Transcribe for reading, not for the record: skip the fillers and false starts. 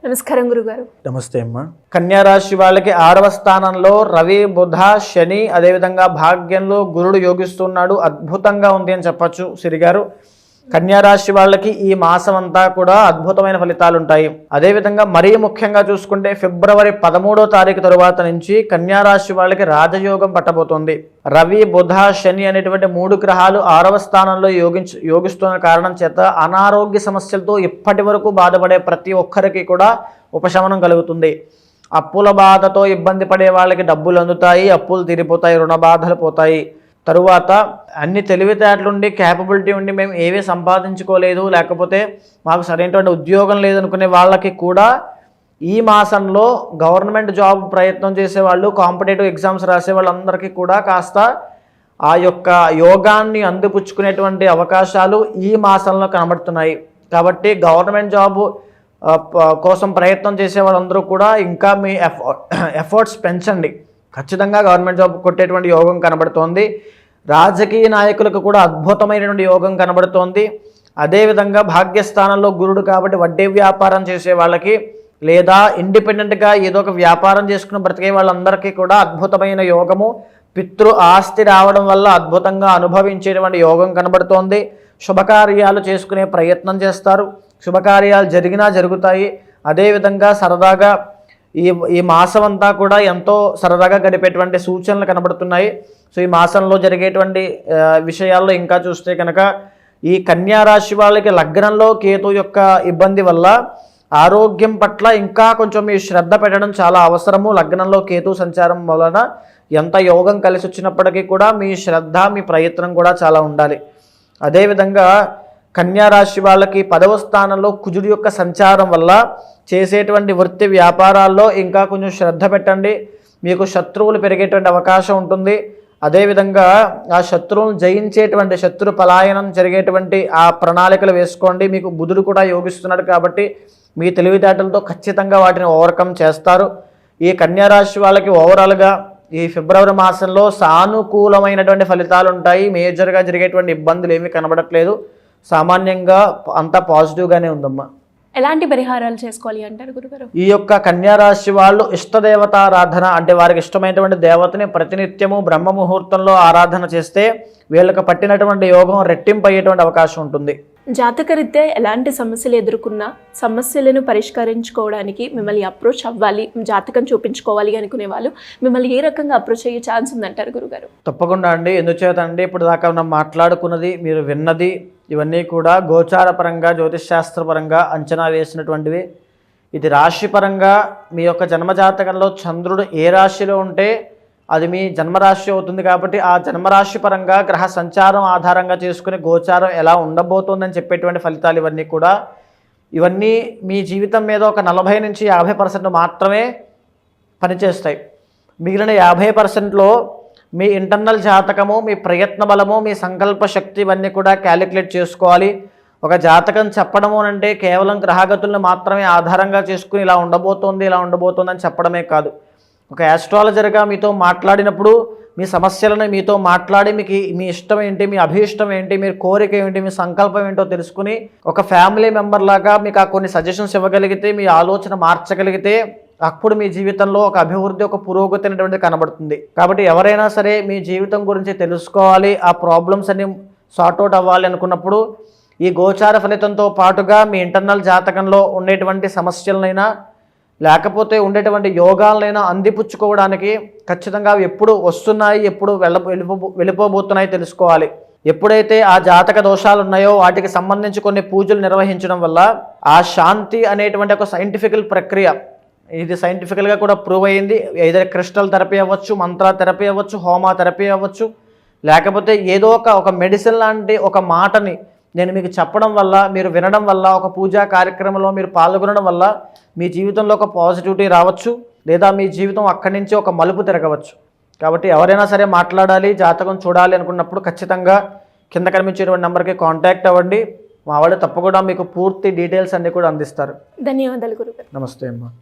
నమస్కారం గురుగారు. నమస్తే అమ్మా. కన్యా రాశి వాళ్ళకి 6వ స్థానంలో రవి, బుధ, శని, అదేవిధంగా భాగ్యంలో గురుడు యోగిస్తున్నాడు. అద్భుతంగా ఉంది అని చెప్పచ్చు సిరి గారు. కన్యా రాశి వాళ్ళకి ఈ మాసం అంతా కూడా అద్భుతమైన ఫలితాలు ఉంటాయి. అదేవిధంగా మరీ ముఖ్యంగా చూసుకుంటే ఫిబ్రవరి 13వ తారీఖు తరువాత నుంచి కన్యా రాశి వాళ్ళకి రాజయోగం పట్టబోతోంది. రవి, బుధ, శని అనేటువంటి 3 గ్రహాలు 6వ స్థానంలో యోగిస్తున్న కారణం చేత అనారోగ్య సమస్యలతో ఇప్పటి వరకు బాధపడే ప్రతి ఒక్కరికి కూడా ఉపశమనం కలుగుతుంది. అప్పుల బాధతో ఇబ్బంది పడే వాళ్ళకి డబ్బులు అందుతాయి, అప్పులు తీరిపోతాయి, రుణ బాధలు పోతాయి. తరువాత అన్ని తెలివితేటలుండి క్యాపబిలిటీ ఉండి మేము ఏవీ సంపాదించుకోలేదు, లేకపోతే మాకు సరైనటువంటి ఉద్యోగం లేదనుకునే వాళ్ళకి కూడా ఈ మాసంలో గవర్నమెంట్ జాబ్ ప్రయత్నం చేసేవాళ్ళు, కాంపిటేటివ్ ఎగ్జామ్స్ రాసే వాళ్ళందరికీ కూడా కాస్త ఆ యొక్క యోగాన్ని అందిపుచ్చుకునేటువంటి అవకాశాలు ఈ మాసంలో కనబడుతున్నాయి. కాబట్టి గవర్నమెంట్ జాబ్ కోసం ప్రయత్నం చేసే వాళ్ళందరూ కూడా ఇంకా మీ ఎఫర్ట్స్ పెంచండి. ఖచ్చితంగా గవర్నమెంట్ జాబ్ కొట్టేటువంటి యోగం కనబడుతోంది. రాజకీయ నాయకులకు కూడా అద్భుతమైనటువంటి యోగం కనబడుతోంది. అదేవిధంగా భాగ్యస్థానంలో గురుడు కాబట్టి వడ్డీ వ్యాపారం చేసే వాళ్ళకి లేదా ఇండిపెండెంట్గా ఏదో ఒక వ్యాపారం చేసుకుని బ్రతికే వాళ్ళందరికీ కూడా అద్భుతమైన యోగము, పితృ ఆస్తి రావడం వల్ల అద్భుతంగా అనుభవించేటువంటి యోగం కనబడుతోంది. శుభకార్యాలు చేసుకునే ప్రయత్నం చేస్తారు, శుభకార్యాలు జరిగినా జరుగుతాయి. అదేవిధంగా సరదాగా ఈ మాసం అంతా కూడా ఎంతో సరదాగా గడిపేటువంటి సూచనలు కనబడుతున్నాయి. సో ఈ మాసంలో జరిగేటువంటి విషయాల్లో ఇంకా చూస్తే కనుక ఈ కన్యా రాశి వాళ్ళకి లగ్నంలో కేతు యొక్క ఇబ్బంది వల్ల ఆరోగ్యం పట్ల ఇంకా కొంచెం మీ శ్రద్ధ పెట్టడం చాలా అవసరము. లగ్నంలో కేతు సంచారం వలన ఎంత యోగం కలిసి వచ్చినప్పటికీ కూడా మీ శ్రద్ధ, మీ ప్రయత్నం కూడా చాలా ఉండాలి. అదేవిధంగా కన్యా రాశి వాళ్ళకి 10వ స్థానంలో కుజుడు యొక్క సంచారం వల్ల చేసేటువంటి వృత్తి వ్యాపారాల్లో ఇంకా కొంచెం శ్రద్ధ పెట్టండి. మీకు శత్రువులు పెరిగేటువంటి అవకాశం ఉంటుంది. అదేవిధంగా ఆ శత్రువులను జయించేటువంటి, శత్రు పలాయనం జరిగేటువంటి ఆ ప్రణాళికలు వేసుకోండి. మీకు బుధుడు కూడా యోగిస్తున్నాడు కాబట్టి మీ తెలివితేటలతో ఖచ్చితంగా వాటిని ఓవర్కమ్ చేస్తారు. ఈ కన్యా రాశి వాళ్ళకి ఓవరాల్గా ఈ ఫిబ్రవరి మాసంలో సానుకూలమైనటువంటి ఫలితాలు ఉంటాయి. మేజర్గా జరిగేటువంటి ఇబ్బందులు ఏమీ కనబడట్లేదు. సామాన్యంగా అంతా పాజిటివ్గానే ఉందమ్మా. ఎలాంటి పరిహారాలు చేసుకోవాలి అంటారు గురుగారు? ఈ యొక్క కన్యా రాశి వాళ్ళు ఇష్టదేవతారాధన అంటే వారికి ఇష్టమైనటువంటి దేవతని ప్రతినిత్యము బ్రహ్మ ముహూర్తంలో ఆరాధన చేస్తే వీళ్ళకి పట్టినటువంటి యోగం రెట్టింపు అయ్యేటువంటి అవకాశం ఉంటుంది. జాతకరీత్యా ఎలాంటి సమస్యలు ఎదుర్కొన్నా సమస్యలను పరిష్కరించుకోవడానికి మిమ్మల్ని అప్రోచ్ అవ్వాలి, జాతకం చూపించుకోవాలి అనుకునే వాళ్ళు మిమ్మల్ని ఏ రకంగా అప్రోచ్ అయ్యే ఛాన్స్ ఉందంటారు గురుగారు? తప్పకుండా అండి. ఎందుచేత అండి, ఇప్పుడు దాకా మనం మాట్లాడుకున్నది, మీరు విన్నది ఇవన్నీ కూడా గోచారపరంగా, జ్యోతిష్శాస్త్రపరంగా అంచనా వేసినటువంటివి. ఇది రాశిపరంగా మీ యొక్క జన్మజాతకంలో చంద్రుడు ఏ రాశిలో ఉంటే అది మీ జన్మరాశి అవుతుంది. కాబట్టి ఆ జన్మరాశి పరంగా గ్రహ సంచారం ఆధారంగా చేసుకుని గోచారం ఎలా ఉండబోతుందని చెప్పేటువంటి ఫలితాలు ఇవన్నీ కూడా. ఇవన్నీ మీ జీవితం మీద ఒక 40 నుంచి 50% మాత్రమే పనిచేస్తాయి. మిగిలిన 50%లో మీ ఇంటర్నల్ జాతకము, మీ ప్రయత్న బలము, మీ సంకల్ప శక్తి ఇవన్నీ కూడా క్యాలిక్యులేట్ చేసుకోవాలి. ఒక జాతకం చెప్పడము అంటే కేవలం గ్రహగతులను మాత్రమే ఆధారంగా చేసుకుని ఇలా ఉండబోతోంది, ఇలా ఉండబోతోంది అని చెప్పడమే కాదు. ఒక యాస్ట్రాలజర్గా మీతో మాట్లాడినప్పుడు మీ సమస్యలను మీతో మాట్లాడి మీకు మీ ఇష్టం ఏంటి, మీ అభీష్టం ఏంటి, మీ కోరిక ఏంటి, మీ సంకల్పం ఏంటో తెలుసుకుని ఒక ఫ్యామిలీ మెంబర్ లాగా మీకు ఆ కొన్ని సజెషన్స్ ఇవ్వగలిగితే, మీ ఆలోచన మార్చగలిగితే అప్పుడు మీ జీవితంలో ఒక అభివృద్ధి, ఒక పురోగతి అనేటువంటిది కనబడుతుంది. కాబట్టి ఎవరైనా సరే మీ జీవితం గురించి తెలుసుకోవాలి, ఆ ప్రాబ్లమ్స్ అన్ని సార్ట్అవుట్ అవ్వాలి అనుకున్నప్పుడు ఈ గోచార ఫలితంతో పాటుగా మీ ఇంటర్నల్ జాతకంలో ఉండేటువంటి సమస్యలనైనా లేకపోతే ఉండేటువంటి యోగాలైనా అందిపుచ్చుకోవడానికి ఖచ్చితంగా ఎప్పుడు వస్తున్నాయి, ఎప్పుడు వెళ్ళిపోబోతున్నాయి తెలుసుకోవాలి. ఎప్పుడైతే ఆ జాతక దోషాలు ఉన్నాయో వాటికి సంబంధించి కొన్ని పూజలు నిర్వహించడం వల్ల ఆ శాంతి అనేటువంటి ఒక సైంటిఫికల్ ప్రక్రియ, ఇది సైంటిఫికల్గా కూడా ప్రూవ్ అయ్యింది. ఏదైనా క్రిస్టల్ థెరపీ అవ్వచ్చు, మంత్ర థెరపీ అవ్వచ్చు, హోమా థెరపీ అవ్వచ్చు, లేకపోతే ఏదో ఒక మెడిసిన్ లాంటి ఒక మాటని నేను మీకు చెప్పడం వల్ల, మీరు వినడం వల్ల, ఒక పూజా కార్యక్రమంలో మీరు పాల్గొనడం వల్ల మీ జీవితంలో ఒక పాజిటివిటీ రావచ్చు, లేదా మీ జీవితం అక్కడి నుంచి ఒక మలుపు తిరగవచ్చు. కాబట్టి ఎవరైనా సరే మాట్లాడాలి, జాతకం చూడాలి అనుకున్నప్పుడు ఖచ్చితంగా కింద కనిపించేటువంటి నెంబర్కి కాంటాక్ట్ అవ్వండి. మా వాళ్ళు తప్పకుండా మీకు పూర్తి డీటెయిల్స్ అన్నీ కూడా అందిస్తారు. ధన్యవాదాలు గురుగారు. నమస్తే అమ్మా.